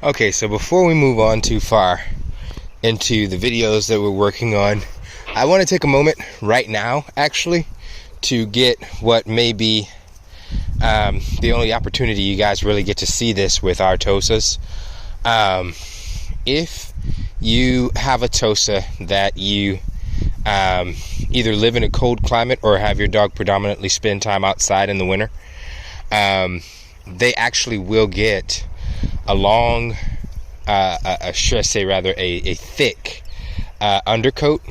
Okay, so before we move on too far into the videos that we're working on, I want to take a moment right now, actually, to get what may be the only opportunity you guys really get to see this with our Tosas. If you have a Tosa that you either live in a cold climate or have your dog predominantly spend time outside in the winter, they actually will get a long, should I say rather, a thick undercoat,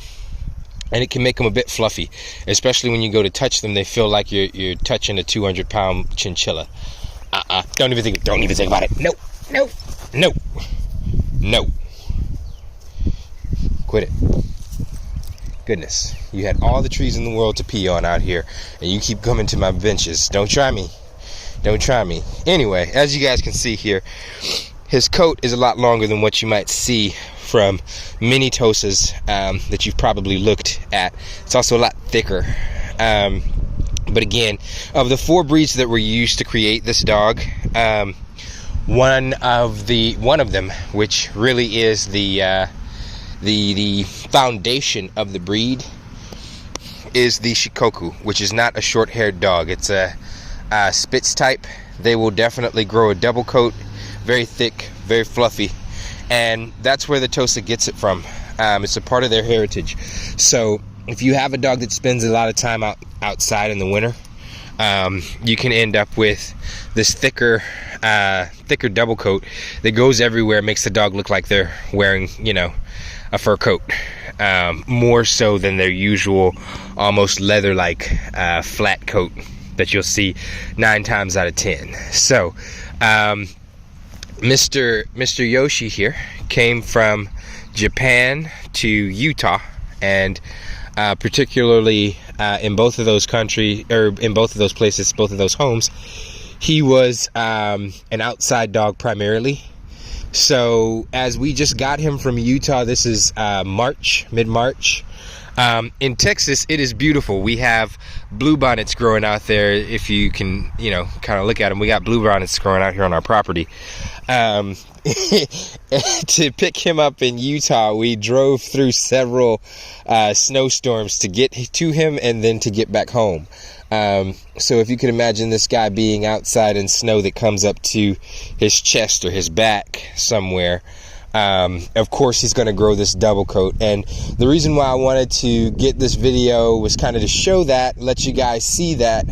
and it can make them a bit fluffy, especially when you go to touch them. They feel like you're touching a 200-pound chinchilla. Don't even think about it. No. Quit it. Goodness, you had all the trees in the world to pee on out here, and you keep coming to my benches. Don't try me. Anyway, as you guys can see here, his coat is a lot longer than what you might see from many Tosas that you've probably looked at. It's also a lot thicker. But again, of the 4 breeds that were used to create this dog, one of them, which really is the foundation of the breed, is the Shikoku, which is not a short-haired dog. It's a Spitz type. They will definitely grow a double coat, very thick, very fluffy, and that's where the Tosa gets it from. It's a part of their heritage. So if you have a dog that spends a lot of time outside in the winter, you can end up with this thicker double coat that goes everywhere, makes the dog look like they're wearing, a fur coat, more so than their usual almost leather-like flat coat that you'll see 9 times out of 10. So Mr. Yoshi here came from Japan to Utah, and particularly in both of those countries, or in both of those places, both of those homes, he was an outside dog primarily. So as we just got him from Utah, this is mid-March. In Texas, it is beautiful. We have bluebonnets growing out there. If you can, kind of look at them, we got bluebonnets growing out here on our property. To pick him up in Utah, we drove through several snowstorms to get to him and then to get back home. So if you can imagine this guy being outside in snow that comes up to his chest or his back somewhere, of course he's going to grow this double coat. And the reason why I wanted to get this video was kind of to show that, let you guys see that,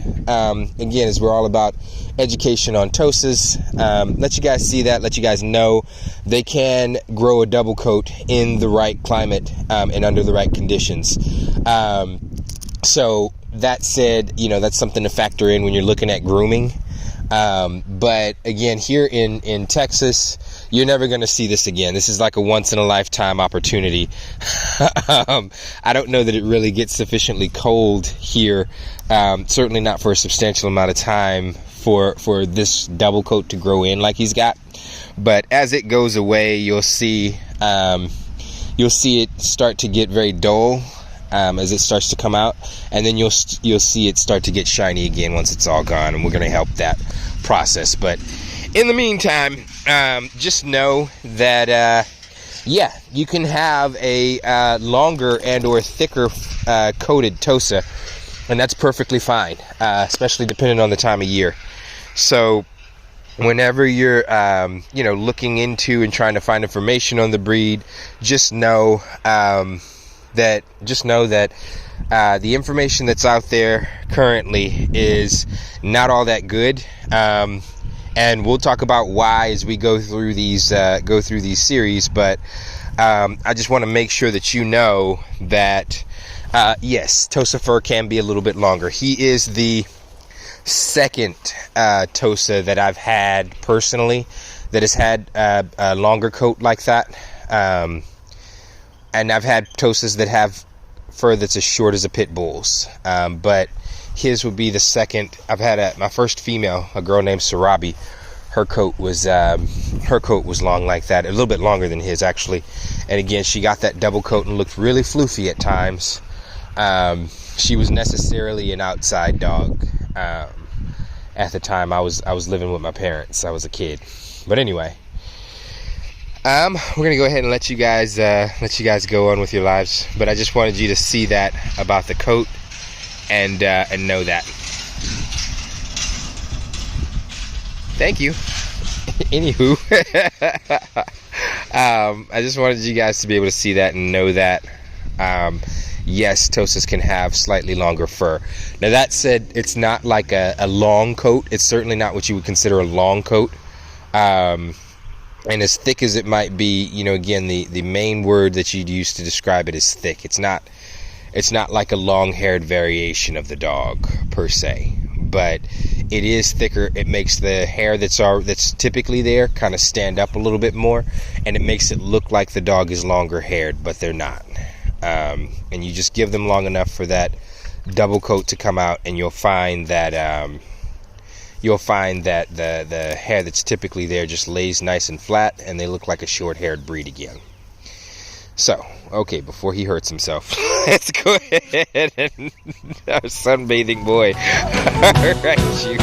again, as we're all about education on Tosas, let you guys see that, let you guys know they can grow a double coat in the right climate and under the right conditions. So that said, that's something to factor in when you're looking at grooming. But again, here in Texas, you're never going to see this again. This is like a once-in-a-lifetime opportunity. I don't know that it really gets sufficiently cold here, certainly not for a substantial amount of time for this double coat to grow in like he's got. But as it goes away, you'll see it start to get very dull as it starts to come out, and then you'll see it start to get shiny again once it's all gone, and we're going to help that process. But in the meantime, just know that you can have a longer and or thicker coated Tosa, and that's perfectly fine, especially depending on the time of year. So whenever you're looking into and trying to find information on the breed, just know that the information that's out there currently is not all that good, and we'll talk about why as we go through these series. But I just want to make sure that you know that yes, Tosa fur can be a little bit longer. He is the second Tosa that I've had personally that has had a longer coat like that. And I've had Tosas that have fur that's as short as a pit bull's, but his would be the second. I've had my first female, a girl named Sarabi. Her coat was long like that, a little bit longer than his actually. And again, she got that double coat and looked really floofy at times. She was necessarily an outside dog. At the time, I was living with my parents. I was a kid, but anyway. We're gonna go ahead and let you guys go on with your lives. But I just wanted you to see that about the coat and know that. Thank you. Anywho, I just wanted you guys to be able to see that and know that. Yes, Tosas can have slightly longer fur. Now that said, it's not like a long coat. It's certainly not what you would consider a long coat. And as thick as it might be, you know, again, the main word that you'd use to describe it is thick. It's not like a long-haired variation of the dog per se, but it is thicker. It makes the hair that's typically there kind of stand up a little bit more, and it makes it look like the dog is longer haired, but they're not. And you just give them long enough for that double coat to come out, and you'll find that the hair that's typically there just lays nice and flat, and they look like a short-haired breed again. So, okay, before he hurts himself, let's go ahead and our sunbathing boy. All right, you.